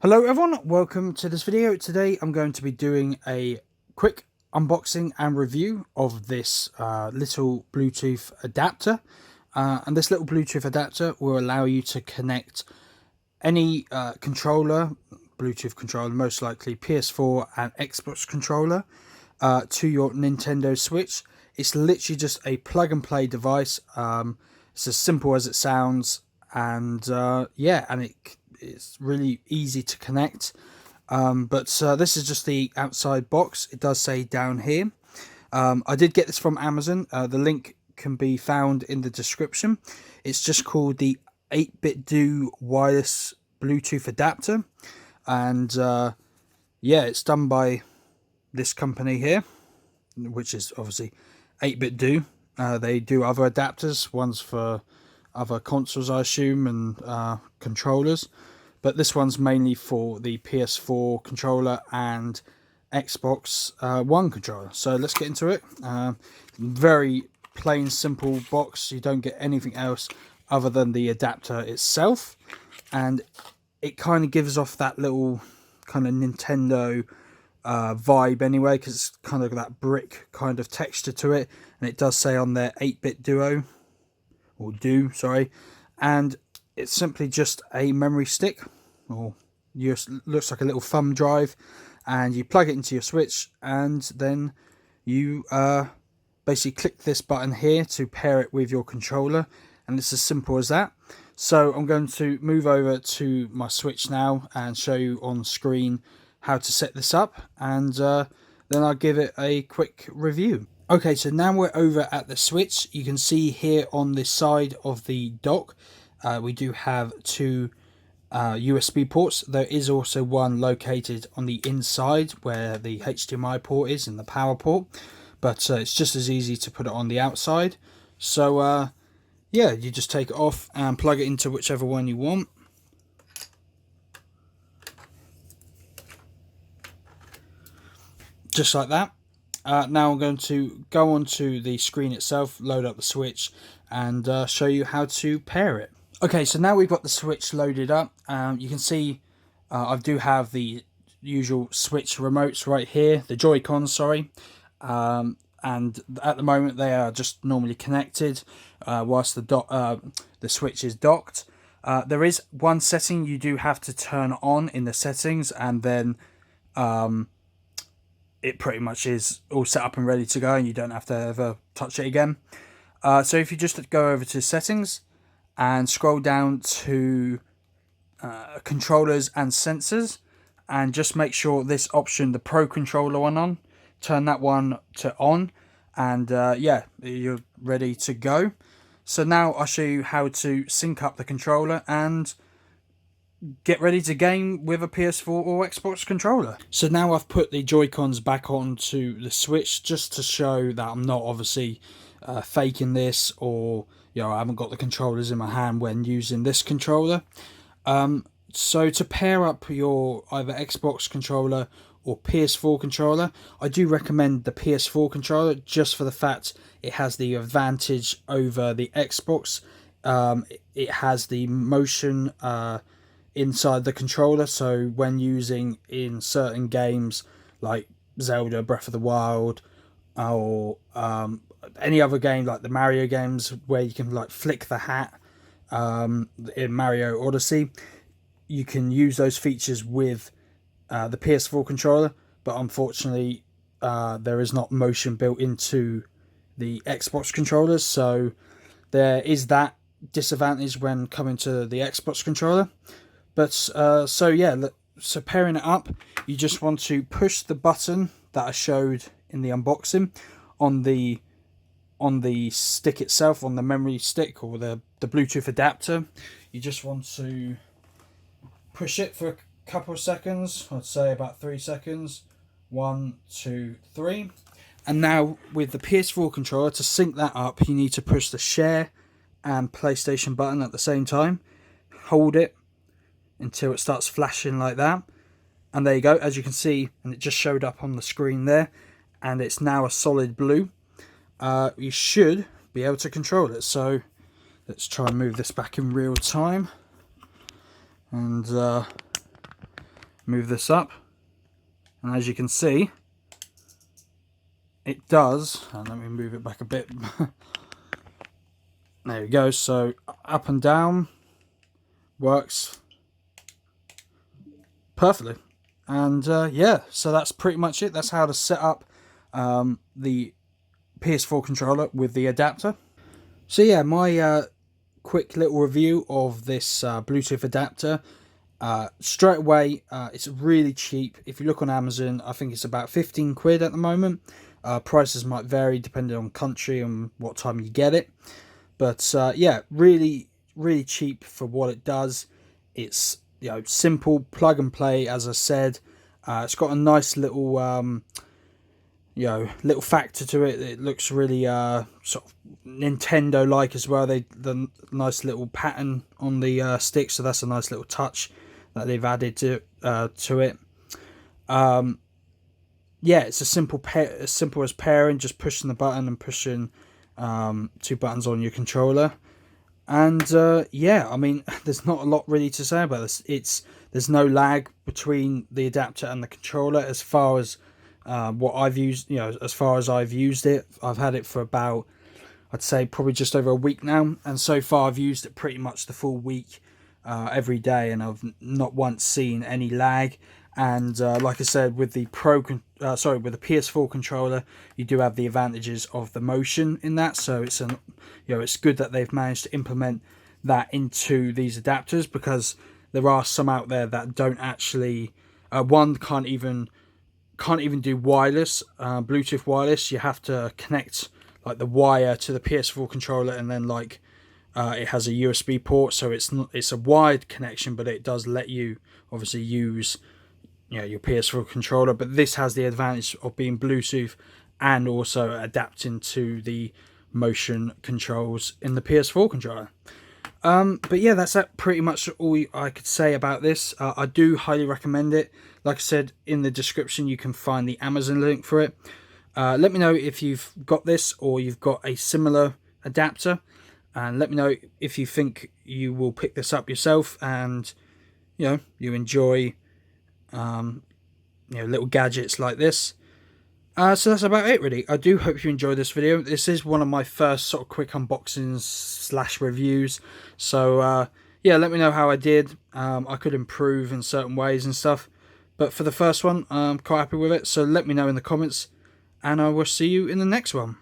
Hello everyone, welcome to this video. Today I'm going to be doing a quick unboxing and review of this little Bluetooth adapter. And this little Bluetooth adapter will allow you to connect any controller, Bluetooth controller, most likely PS4 and Xbox controller, to your Nintendo Switch. It's literally just a plug and play device. It's as simple as it sounds, and yeah, and it's really easy to connect. But this is just the outside box. It does say down here. I did get this from Amazon. The link can be found in the description. It's just called the 8Bitdo wireless Bluetooth adapter, and yeah, it's done by this company here, which is obviously 8Bitdo. They do other adapters, ones for other consoles, I assume, and controllers, but this one's mainly for the PS4 controller and Xbox One controller. So let's get into it. Very plain, simple box. You don't get anything else other than the adapter itself, and it kind of gives off that little kind of Nintendo vibe anyway, because it's kind of that brick kind of texture to it, and it does say on there 8-bit duo, or do, sorry, and it's simply just a memory stick, or looks like a little thumb drive, and you plug it into your Switch, and then you basically click this button here to pair it with your controller, and it's as simple as that. So I'm going to move over to my Switch now and show you on screen how to set this up, and then I'll give it a quick review. Okay, so now we're over at the Switch. You can see here on the side of the dock, we do have two USB ports. There is also one located on the inside where the HDMI port is and the power port, but it's just as easy to put it on the outside. So yeah, you just take it off and plug it into whichever one you want. Just like that. Now I'm going to go onto the screen itself, load up the Switch, and show you how to pair it. Okay, so now we've got the Switch loaded up. You can see I do have the usual Switch remotes right here, the Joy-Cons, sorry. And at the moment they are just normally connected whilst the Switch is docked. There is one setting you do have to turn on in the settings, and then it pretty much is all set up and ready to go, and you don't have to ever touch it again. So if you just go over to settings and scroll down to controllers and sensors, and just make sure this option, the Pro Controller one, on, turn that one to on, and yeah, you're ready to go. So now I'll show you how to sync up the controller and get ready to game with a PS4 or Xbox controller. So now I've put the Joy-Cons back onto the Switch, just to show that I'm not obviously faking this, or I haven't got the controllers in my hand when using this controller. So to pair up your either Xbox controller or PS4 controller, I do recommend the PS4 controller, just for the fact it has the advantage over the Xbox. It has the motion inside the controller, so when using in certain games like Zelda Breath of the Wild, or any other game like the Mario games where you can like flick the hat, in Mario Odyssey, you can use those features with the PS4 controller, but unfortunately there is not motion built into the Xbox controllers, so there is that disadvantage when coming to the Xbox controller. But so yeah, so pairing it up, you just want to push the button that I showed in the unboxing on the stick itself, on the memory stick, or the Bluetooth adapter. You just want to push it for a couple of seconds, I'd say about 3 seconds. 1, 2, 3. And now with the PS4 controller, to sync that up, you need to push the share and PlayStation button at the same time. Hold it until it starts flashing like that, and there you go, as you can see, and it just showed up on the screen there, and it's now a solid blue. You should be able to control it. So let's try and move this back in real time, and move this up, and as you can see, it does, and let me move it back a bit. There we go. So up and down works perfectly. And yeah, so that's pretty much it. That's how to set up the PS4 controller with the adapter. So yeah, my quick little review of this Bluetooth adapter. Straight away, it's really cheap. If you look on Amazon, I think it's about 15 quid at the moment. Prices might vary depending on country and what time you get it. But yeah, really cheap for what it does. It's, you know, simple, plug and play, as I said. It's got a nice little you know, little factor to it. It looks really sort of Nintendo like as well. The nice little pattern on the stick, so that's a nice little touch that they've added to it. Yeah, it's a simple as simple as pairing, just pushing the button and pushing two buttons on your controller. And yeah, I mean, there's not a lot really to say about this. There's no lag between the adapter and the controller as far as what I've used. You know, as far as I've used it, I've had it for about, I'd say, probably just over a week now, and so far I've used it pretty much the full week, every day, and I've not once seen any lag. And like I said, with the with the PS4 controller, you do have the advantages of the motion in that. So it's it's good that they've managed to implement that into these adapters, because there are some out there that don't actually. One can't even do wireless, Bluetooth wireless. You have to connect like the wire to the PS4 controller, and then like it has a USB port, so it's a wired connection, but it does let you obviously use your PS4 controller. But this has the advantage of being Bluetooth and also adapting to the motion controls in the PS4 controller. But yeah, that's pretty much all I could say about this. I do highly recommend it. Like I said, in the description you can find the Amazon link for it. Let me know if you've got this or you've got a similar adapter, and let me know if you think you will pick this up yourself and you enjoy little gadgets like this. So that's about it really. I do hope you enjoyed this video. This is one of my first sort of quick unboxings / reviews. So yeah, let me know how I did. I could improve in certain ways and stuff, but for the first one, I'm quite happy with it. So let me know in the comments, and I will see you in the next one.